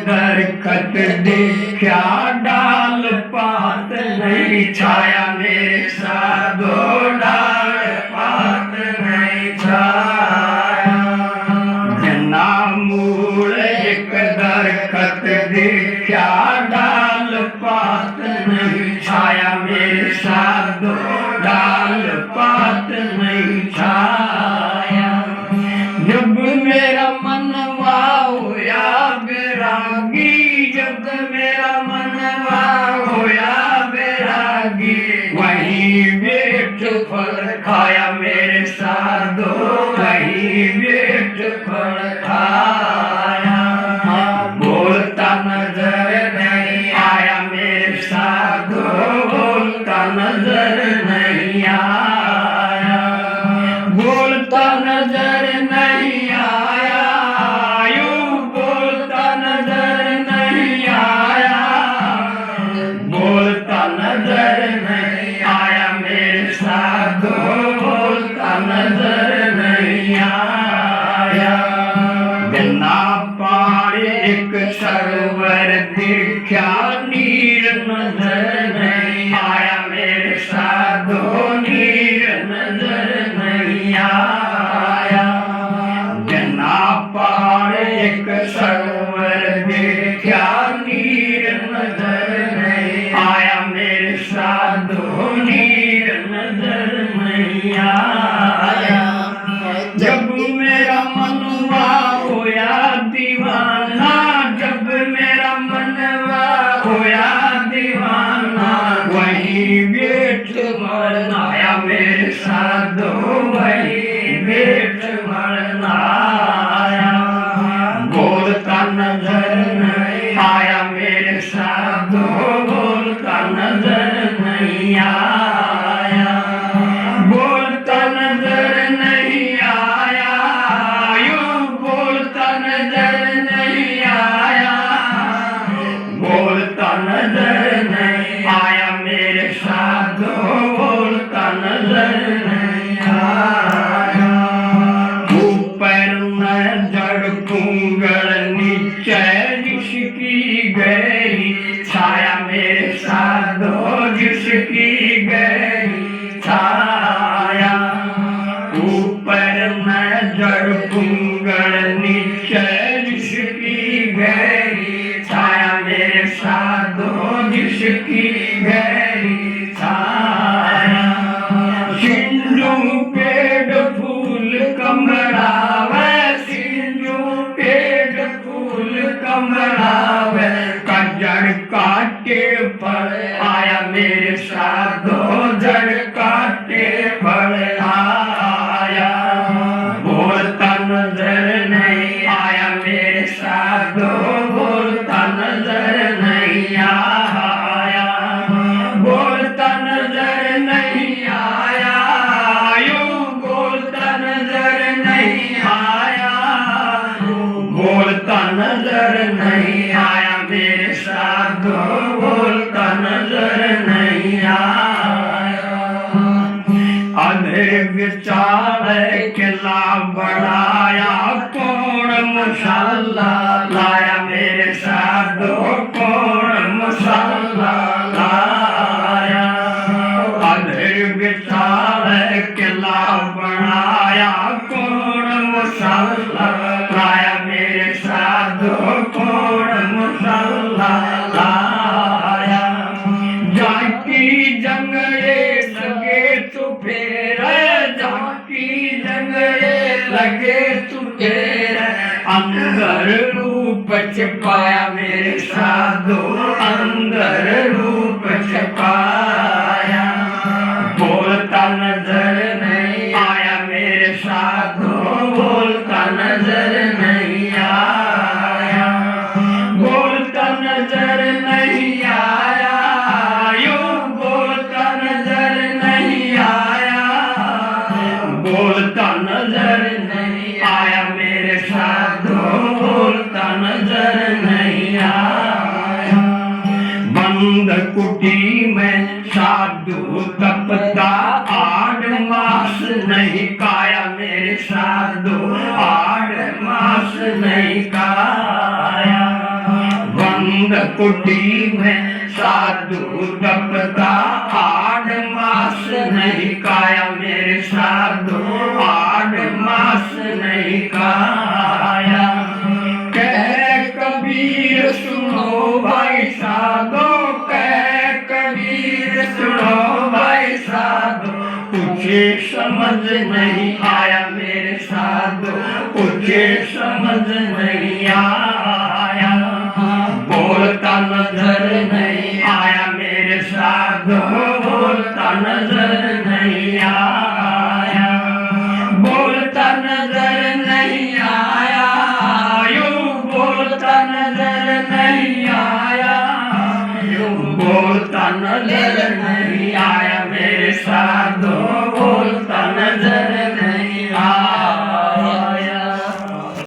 दरखत देखा डाल पात नहीं छाया मेरे साधो डाल पात नहीं छाया। जना मूल एक दरखत देखा डाल पात नहीं छाया मेरे साधो डाल पात नहीं छाया। जब मेरा मनवा होया बैरागी, जब मेरा मनवा होया बैरागी, वहीं बेट फल खाया मेरे साधो, वहीं बेट फल खाया। बोलता नजर नहीं आया मेरे साधो, बोलता नजर नहीं आया, बोलता नजर नहीं आया, यूं बोलता नजर नहीं आया, बोलता नजर नहीं आया मेरे साधो, बोलता नजर नहीं आया। गन्ना पाड़े एक सरोवर देखा नीर नजर नहीं आया मेरे साधो, नीर नजर नहीं आया। गन्ना पाड़े एक सरोवर देखा नीर नजर नहीं आया मेरे साधो, नीर नजर नहीं आया। जब मेरा मनवा होया दीवाना, जब मेरा मनवा होया दीवाना, वहीं बेट मरनाया मेरे साधो, वहीं बेट मरनाया। बोलता नजर नहीं आया मेरे साधो, बोलता नजर नहीं आया, बोलता नजर नहीं आया, यूं बोलता नजर नहीं आया, बोलता नजर नहीं आया मेरे साधो, बोलता नजर नहीं आया। ऊपर नजर कुंगल नीचे जिसकी गई छाया मेरे साधो, जिसकी गई छाया। ऊपर नजर कुंगल नीचे जिसकी गई छाया मेरे साधो, जिसकी गई छाया। सिंधु पेड़ फूल कमरावे, सिंधु पेड़ फूल कमरावे, कजर काटे फल आया मेरे साधो, जड़ काटे फल आया। बोलता नजर नहीं आया मेरे साधो, बोलता नजर नहीं आया, बोलता नजर नहीं आया, यूं बोलता नजर नहीं आया, बोलता नजर नहीं आया मेरे साधो, बोलता नजर नहीं आया। अधे विचार किला बढ़ाया, कौन मसाला लाया मेरे साधो, कौन मसाला लाया। अधे विचार किला बढ़ाया, कौन मसाला लाया मेरे साधो, कौन मसाला लाया। जाकी जंगले लगे तो फेर, जाकी जंगले लगे तो फेर, अंदर रूप छपाया मेरे साधो, अंदर रूप छपाया। बोलता नजर नहीं आया मेरे साधो, बोलता नजर नहीं आया, बोलता नजर नहीं आया, यूं बोलता नजर नहीं आया, बोलता नजर नहीं आया मेरे साधो, बोलता नजर नहीं आया। बंद कुटी में साधु तपता, 8 मास नहीं काया मेरे साधु, 8 मास नहीं काया। बंद कुटी में साधु तपता 8 मास नहीं खाया मेरे साधु 8 मास नहीं खाया कह कबीर सुनो भाई साधो कह कबीर सुनो भाई साधो तुझे समझ नहीं आया मेरे साधो तुझे समझ नहीं आया बोलता नजर नहीं आया मेरे साधो बोलता नजर नहीं आया बोलता नजर नहीं आया यूं बोलता नजर नहीं आया यूं बोलता नजर नहीं